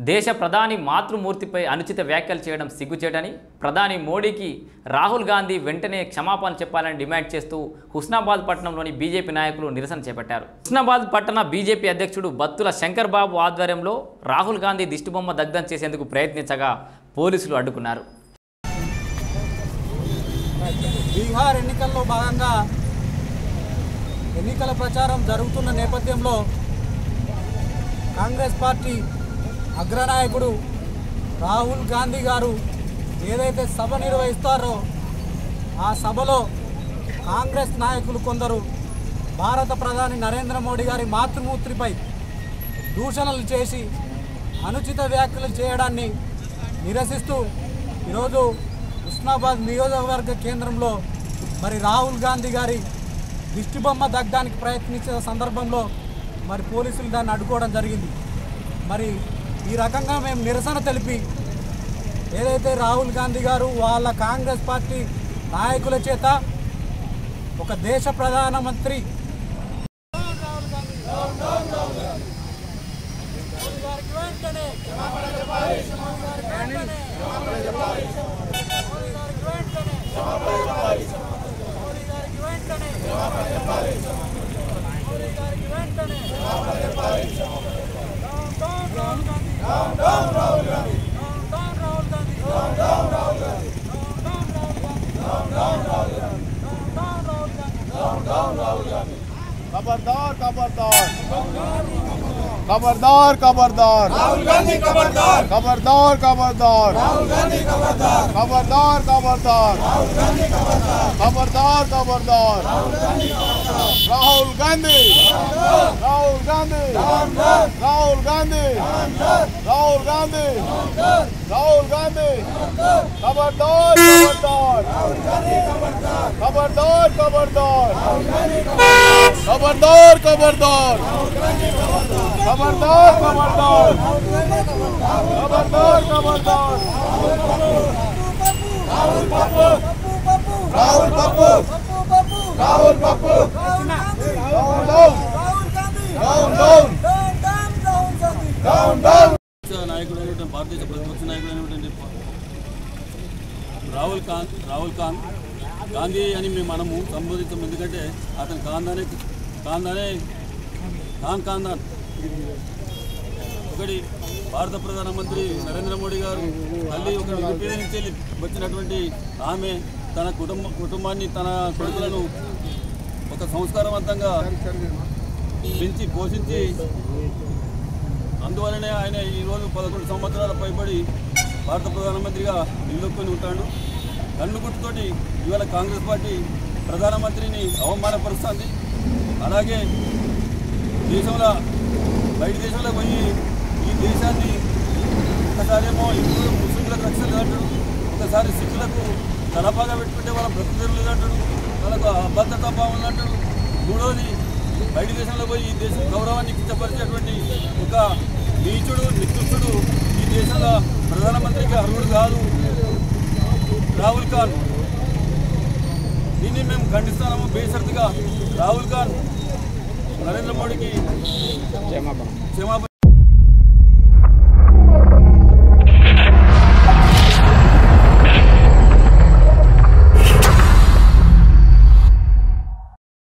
దేశ ప్రధాని మాతృమూర్తిపై అనుచిత వ్యాఖ్యలు చేయడం సిగ్గుచేటని ప్రధాని మోడీకి రాహుల్ గాంధీ వెంటనే క్షమాపణ చెప్పాలని డిమాండ్ చేస్తూ హుస్నాబాద్ పట్టణంలోని బీజేపీ నాయకులు నిరసన చేపట్టారు. హుస్నాబాద్ పట్టణ బీజేపీ అధ్యక్షుడు బత్తుల శంకర్ బాబు ఆధ్వర్యంలో రాహుల్ గాంధీ దిష్టిబొమ్మ దగ్ధం చేసేందుకు ప్రయత్నించగా పోలీసులు అడ్డుకున్నారు. బీహార్ ఎన్నికల్లో భాగంగా ఎన్నికల ప్రచారం జరుగుతున్న నేపథ్యంలో కాంగ్రెస్ పార్టీ అగ్రనాయకుడు రాహుల్ గాంధీ గారు ఏదైతే సభ నిర్వహిస్తారో ఆ సభలో కాంగ్రెస్ నాయకులు కొందరు భారత ప్రధాని నరేంద్ర మోడీ గారి మాతృమూర్తిపై దూషణలు చేసి అనుచిత వ్యాఖ్యలు చేయడాన్ని నిరసిస్తూ ఈరోజు హుస్నాబాద్ నియోజకవర్గ కేంద్రంలో మరి రాహుల్ గాంధీ గారి దిష్టిబొమ్మ దగ్ధానికి ప్రయత్నించిన సందర్భంలో మరి పోలీసులు దాన్ని అడ్డుకోవడం జరిగింది. మరి ఈ రకంగా మేము నిరసన తెలిపి ఏదైతే రాహుల్ గాంధీ గారు వాళ్ళ కాంగ్రెస్ పార్టీ నాయకుల చేత ఒక దేశ ప్రధానమంత్రి खबरदार खबरदार खबरदार खबरदार राहुल गांधी खबरदार खबरदार खबरदार राहुल गांधी खबरदार खबरदार खबरदार राहुल गांधी खबरदार खबरदार राहुल गांधी राहुल गांधी राहुल गांधी राहुल गांधी राहुल गांधी खबरदार खबरदार खबरदार खबरदार खबरदार खबरदार खबरदार खबरदार खबरदार खबरदार Rahul Pappu Rahul Pappu Rahul Pappu Rahul down Rahul down down down నాయకుడు భారతదేశ ప్రతిపక్ష నాయకుడు రాహుల్ గాంధీ అని మనము సంబోధించాం. ఎందుకంటే అతను ఖాందాన్ ఒకటి భారత ప్రధానమంత్రి నరేంద్ర మోడీ గారు తల్లి ఒక నిరుపేద నుంచి వచ్చినటువంటి ఆమె తన కుటుంబాన్ని తన కొడుకులను ఒక సంస్కారవంతంగా పెంచి పోషించి అందువలనే ఆయన ఈరోజు 11 సంవత్సరాల పైబడి భారత ప్రధానమంత్రిగా నిలదొక్కుని ఉంటాడు. కన్నుగుట్టుతోటి ఇవాళ కాంగ్రెస్ పార్టీ ప్రధానమంత్రిని అవమానపరుస్తుంది. అలాగే దేశంలో బయట దేశంలో పోయి ఈ దేశాన్ని ఒకసారేమో ఇప్పుడు ముస్లింలకు రక్షణ లేదంటాడు, ఒకసారి సిక్కులకు తలపాగా పెట్టుకుంటే వాళ్ళ బ్రతుకులు లేదంటాడు, వాళ్ళకు అభద్రతా భావం అంటాడు. మూడోది బయట దేశంలో పోయి ఈ దేశం గౌరవాన్ని కించపరిచేటువంటి ఒక నీచుడు నికృష్టుడు ఈ దేశంలో ప్రధానమంత్రికి అర్హుడు కాదు రాహుల్ ఖాన్. దీన్ని మేము ఖండిస్తున్నాము. బేషరతుగా రాహుల్ ఖాన్ నరేంద్ర మోడీకి క్షమాపణ